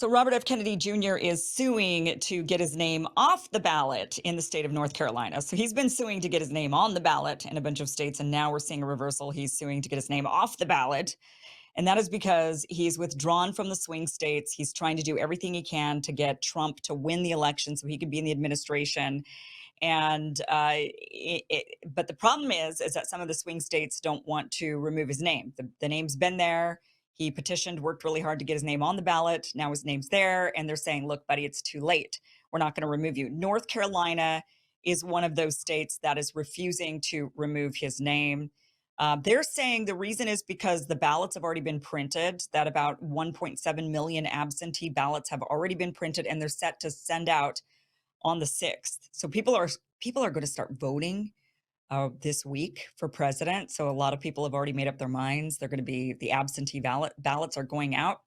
So Robert F. Kennedy Jr. is suing to get his name off the ballot in the state of North Carolina. So he's been suing to get his name on the ballot in a bunch of states, and now we're seeing a reversal. He's suing to get his name off the ballot. And that is because he's withdrawn from the swing states. He's trying to do everything he can to get Trump to win the election so he can be in the administration. But the problem is that some of the swing states don't want to remove his name. The name's been there. He petitioned, worked really hard to get his name on the ballot. Now his name's there, and they're saying, "Look, buddy, it's too late. We're not going to remove you." North Carolina is one of those states that is refusing to remove his name. They're saying the reason is because the ballots have already been printed, that about 1.7 million absentee ballots have already been printed, and they're set to send out on the 6th. So people are going to start voting this week for president. So a lot of people have already made up their minds. They're going to be the absentee ballots are going out,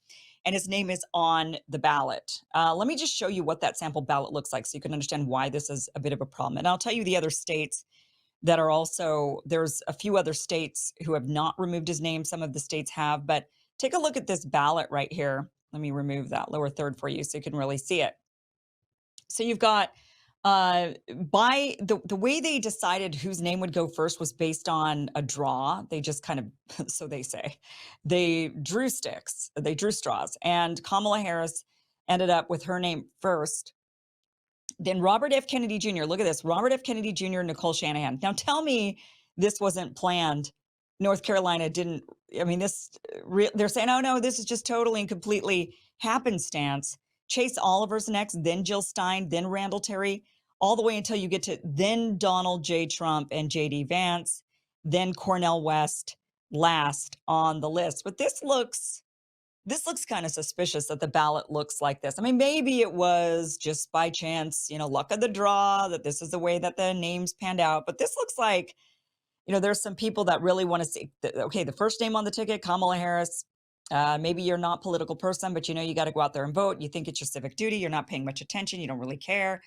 and his name is on the ballot. Let me just show you what that sample ballot looks like so you can understand why this is a bit of a problem. And I'll tell you the other states that are also, there's a few other states who have not removed his name. Some of the states have, but take a look at this ballot right here. Let me remove that lower third for you so you can really see it. So you've got by the way they decided whose name would go first was based on a draw. They just kind of, so they say, they drew sticks, they drew straws, and Kamala Harris ended up with her name first. Then Robert F. Kennedy Jr. Look at this, Robert F. Kennedy Jr. and Nicole Shanahan. Now tell me this wasn't planned. North Carolina didn't. I mean, they're saying, oh no, this is just totally and completely happenstance. Chase Oliver's next, then Jill Stein, then Randall Terry, all the way until you get to then Donald J. Trump and J.D. Vance, then Cornel West last on the list. But this looks kind of suspicious that the ballot looks like this. I mean, maybe it was just by chance, luck of the draw that this is the way that the names panned out. But this looks like, there's some people that really want to see, okay, the first name on the ticket, Kamala Harris. Maybe you're not a political person, but you got to go out there and vote. You think it's your civic duty. You're not paying much attention. You don't really care.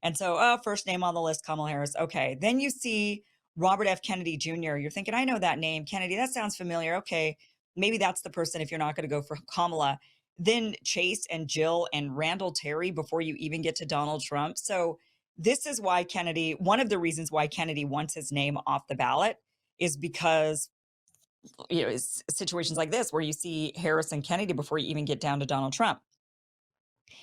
And so, first name on the list, Kamala Harris. Okay. Then you see Robert F. Kennedy Jr. You're thinking, I know that name, Kennedy. That sounds familiar. Okay. Maybe that's the person if you're not going to go for Kamala. Then Chase and Jill and Randall Terry before you even get to Donald Trump. So this is why one of the reasons why Kennedy wants his name off the ballot is because it's situations like this where you see Harris and Kennedy before you even get down to Donald Trump.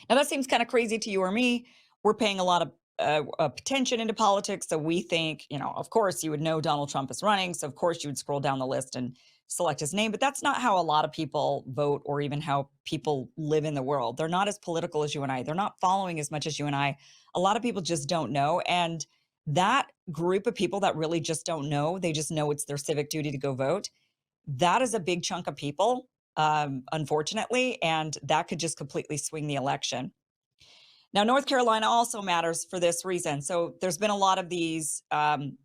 Now that seems kind of crazy to you or me. We're paying a lot of attention into politics. So we think, of course you would know Donald Trump is running. So of course you would scroll down the list and select his name, but that's not how a lot of people vote or even how people live in the world. They're not as political as you and I. They're not following as much as you and I. A lot of people just don't know. And that group of people that really just don't know, they just know it's their civic duty to go vote. That is a big chunk of people, unfortunately, and that could just completely swing the election. Now, North Carolina also matters for this reason. So there's been a lot of these, kind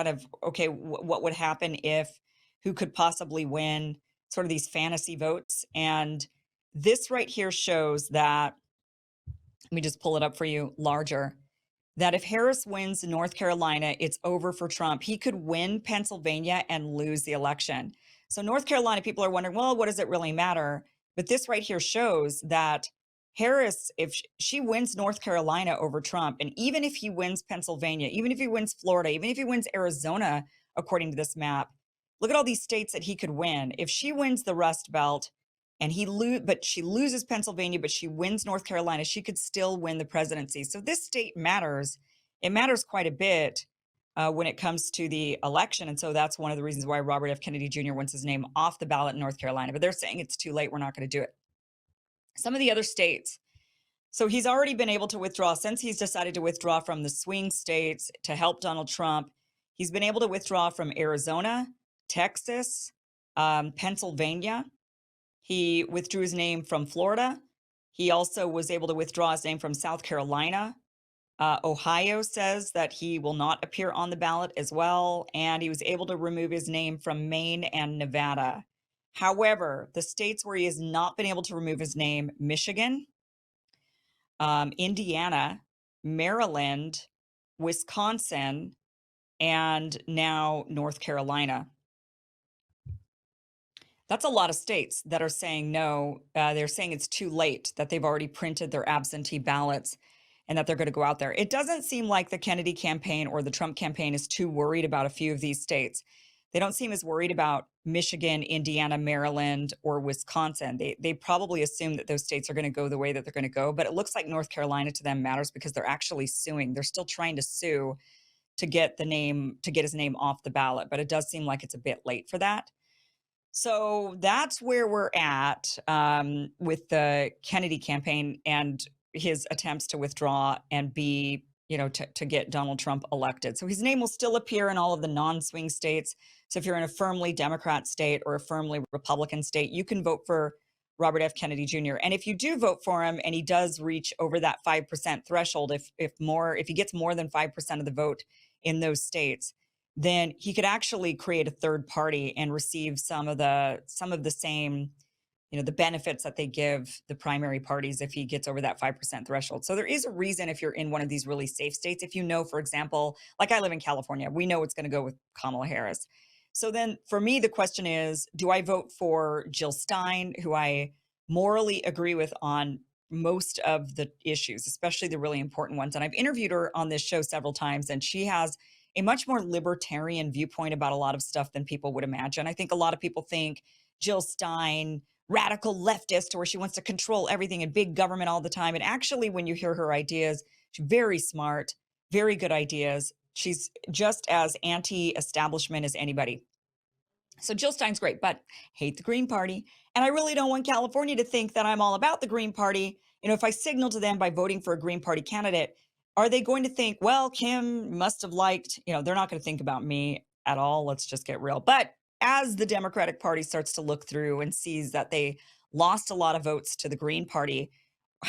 of, okay, what would happen if, who could possibly win, sort of these fantasy votes. And this right here shows that, let me just pull it up for you larger, that if Harris wins North Carolina, it's over for Trump. He could win Pennsylvania and lose the election. So North Carolina, people are wondering, well, what does it really matter? But this right here shows that Harris, if she wins North Carolina over Trump, and even if he wins Pennsylvania, even if he wins Florida, even if he wins Arizona, according to this map, look at all these states that he could win. If she wins the Rust Belt and but she loses Pennsylvania, but she wins North Carolina, she could still win the presidency. So this state matters. It matters quite a bit when it comes to the election. And so that's one of the reasons why Robert F. Kennedy Jr. wants his name off the ballot in North Carolina. But they're saying it's too late. We're not going to do it. Some of the other states. So he's already been able to withdraw since he's decided to withdraw from the swing states to help Donald Trump. He's been able to withdraw from Arizona, Texas, Pennsylvania. He withdrew his name from Florida. He also was able to withdraw his name from South Carolina. Ohio says that he will not appear on the ballot as well. And he was able to remove his name from Maine and Nevada. However, the states where he has not been able to remove his name, Michigan, Indiana, Maryland, Wisconsin, and now North Carolina. That's a lot of states that are saying no. They're saying it's too late, that they've already printed their absentee ballots and that they're going to go out there. It doesn't seem like the Kennedy campaign or the Trump campaign is too worried about a few of these states. They don't seem as worried about Michigan, Indiana, Maryland, or Wisconsin. They probably assume that those states are going to go the way that they're going to go. But it looks like North Carolina to them matters because they're actually suing. They're still trying to sue to get his name off the ballot. But it does seem like it's a bit late for that. So that's where we're at with the Kennedy campaign and his attempts to withdraw and be, to get Donald Trump elected. So his name will still appear in all of the non-swing states. So if you're in a firmly Democrat state or a firmly Republican state, you can vote for Robert F. Kennedy Jr. And if you do vote for him and he does reach over that 5% threshold, if he gets more than 5% of the vote in those states, then he could actually create a third party and receive some of the same, the benefits that they give the primary parties if he gets over that 5% threshold. So there is a reason, if you're in one of these really safe states, if for example, like I live in California, we know it's going to go with Kamala Harris. So then for me, the question is, do I vote for Jill Stein, who I morally agree with on most of the issues, especially the really important ones? And I've interviewed her on this show several times, and she has a much more libertarian viewpoint about a lot of stuff than people would imagine. I think a lot of people think Jill Stein, radical leftist, where she wants to control everything and big government all the time. And actually, when you hear her ideas, she's very smart, very good ideas. She's just as anti-establishment as anybody. So Jill Stein's great, but hate the Green Party. And I really don't want California to think that I'm all about the Green Party. If I signal to them by voting for a Green Party candidate, are they going to think, well, Kim must have liked, they're not going to think about me at all. Let's just get real. But as the Democratic Party starts to look through and sees that they lost a lot of votes to the Green Party,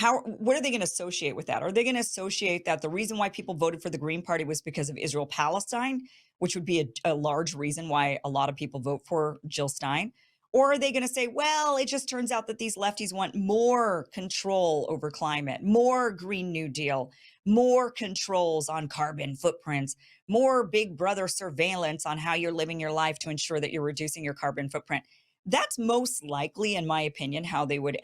what are they going to associate with that? Are they going to associate that the reason why people voted for the Green Party was because of Israel-Palestine, which would be a large reason why a lot of people vote for Jill Stein? Or are they going to say, well, it just turns out that these lefties want more control over climate, more Green New Deal, more controls on carbon footprints, more Big Brother surveillance on how you're living your life to ensure that you're reducing your carbon footprint? That's most likely, in my opinion, how they would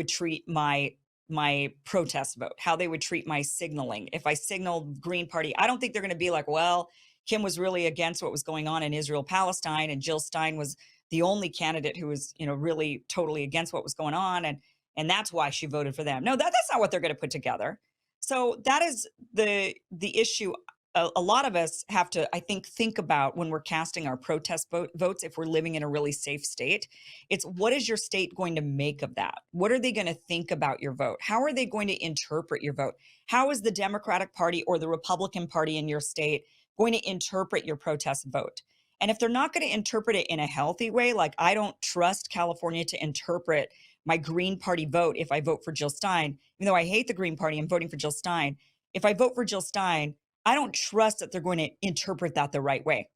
treat my protest vote, how they would treat my signaling. If I signaled Green Party, I don't think they're going to be like, well, Kim was really against what was going on in Israel-Palestine, and Jill Stein was the only candidate who was, really totally against what was going on, and that's why she voted for them. No, that's not what they're going to put together. So that is the issue. A lot of us have to, I think about when we're casting our protest votes, if we're living in a really safe state. It's, what is your state going to make of that? What are they going to think about your vote? How are they going to interpret your vote? How is the Democratic Party or the Republican Party in your state going to interpret your protest vote? And if they're not going to interpret it in a healthy way, like I don't trust California to interpret my Green Party vote if I vote for Jill Stein, even though I hate the Green Party, I'm voting for Jill Stein. If I vote for Jill Stein, I don't trust that they're going to interpret that the right way.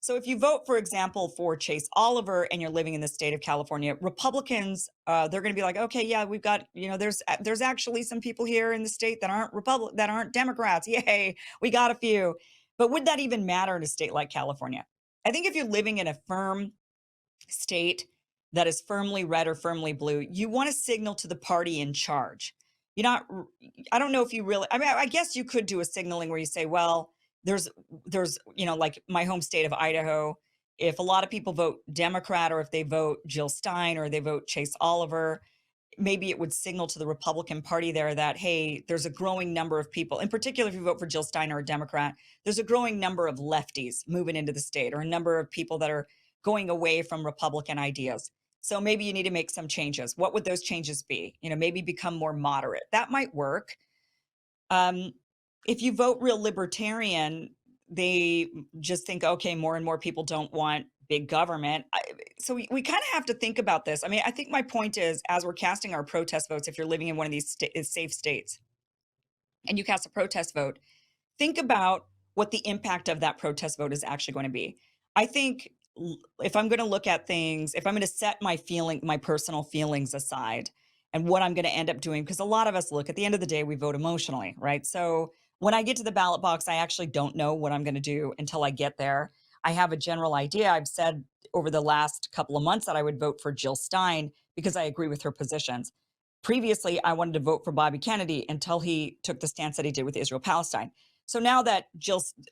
So if you vote, for example, for Chase Oliver and you're living in the state of California, Republicans, they're going to be like, okay, yeah, we've got, there's actually some people here in the state that aren't Democrats. Yay, we got a few. But would that even matter in a state like California? I think if you're living in a firm state that is firmly red or firmly blue, you want to signal to the party in charge. I don't know if you really, I guess you could do a signaling where you say, well, there's, like my home state of Idaho, if a lot of people vote Democrat, or if they vote Jill Stein or they vote Chase Oliver, maybe it would signal to the Republican Party there that, hey, there's a growing number of people, in particular, if you vote for Jill Stein or a Democrat, there's a growing number of lefties moving into the state, or a number of people that are going away from Republican ideas. So maybe you need to make some changes. What would those changes be? Maybe become more moderate. That might work. If you vote real libertarian, they just think, okay, more and more people don't want big government. So we kind of have to think about this. I think my point is, as we're casting our protest votes, if you're living in one of these safe states and you cast a protest vote, think about what the impact of that protest vote is actually going to be. I think if I'm going to look at things, if I'm going to set my personal feelings aside and what I'm going to end up doing, because a lot of us look, at the end of the day, we vote emotionally, right? So when I get to the ballot box, I actually don't know what I'm going to do until I get there. I have a general idea. I've said over the last couple of months that I would vote for Jill Stein because I agree with her positions. Previously, I wanted to vote for Bobby Kennedy until he took the stance that he did with Israel Palestine. So now that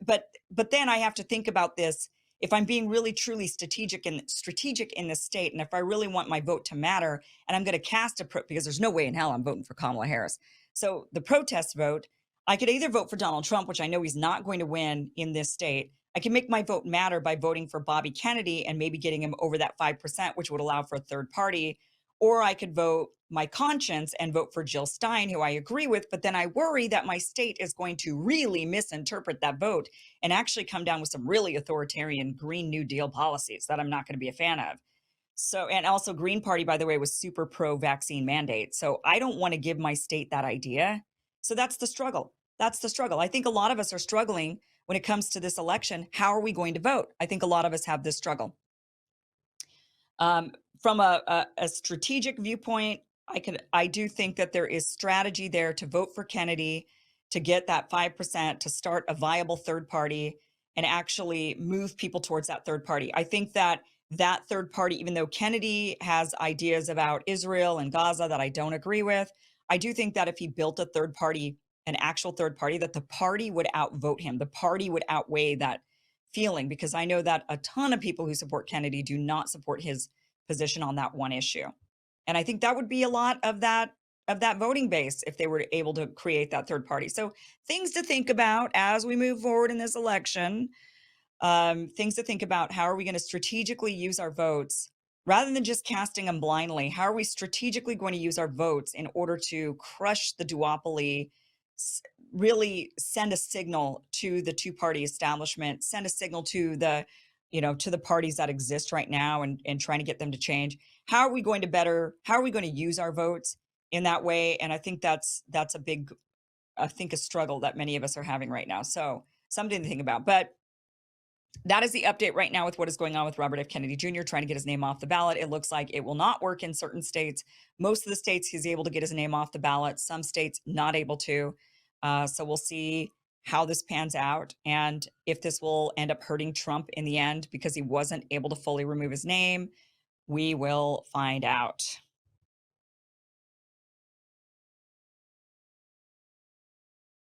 but then I have to think about this. If I'm being really truly strategic in this state, and if I really want my vote to matter, and I'm going to cast because there's no way in hell I'm voting for Kamala Harris. So the protest vote, I could either vote for Donald Trump, which I know he's not going to win in this state. I can make my vote matter by voting for Bobby Kennedy and maybe getting him over that 5%, which would allow for a third party. Or I could vote my conscience and vote for Jill Stein, who I agree with, but then I worry that my state is going to really misinterpret that vote and actually come down with some really authoritarian Green New Deal policies that I'm not going to be a fan of. So, and also Green Party, by the way, was super pro vaccine mandate. So I don't want to give my state that idea. So that's the struggle. That's the struggle. I think a lot of us are struggling when it comes to this election. How are we going to vote? I think a lot of us have this struggle. From a strategic viewpoint, I do think that there is strategy there to vote for Kennedy, to get that 5%, to start a viable third party and actually move people towards that third party. I think that third party, even though Kennedy has ideas about Israel and Gaza that I don't agree with, I do think that if he built a third party, an actual third party, that the party would outvote him. The party would outweigh that feeling, because I know that a ton of people who support Kennedy do not support his position on that one issue. And I think that would be a lot of that voting base if they were able to create that third party. So things to think about as we move forward in this election. Things to think about. How are we going to strategically use our votes rather than just casting them blindly? How are we strategically going to use our votes in order to crush the duopoly, really send a signal to the two-party establishment, send a signal to the, to the parties that exist right now, and trying to get them to change? How are we going to use our votes in that way? And I think that's a struggle that many of us are having right now. So something to think about. But that is the update right now with what is going on with Robert F. Kennedy Jr. trying to get his name off the ballot. It looks like it will not work in certain states. Most of the states he's able to get his name off the ballot. Some states not able to. So we'll see how this pans out and if this will end up hurting Trump in the end because he wasn't able to fully remove his name. We will find out.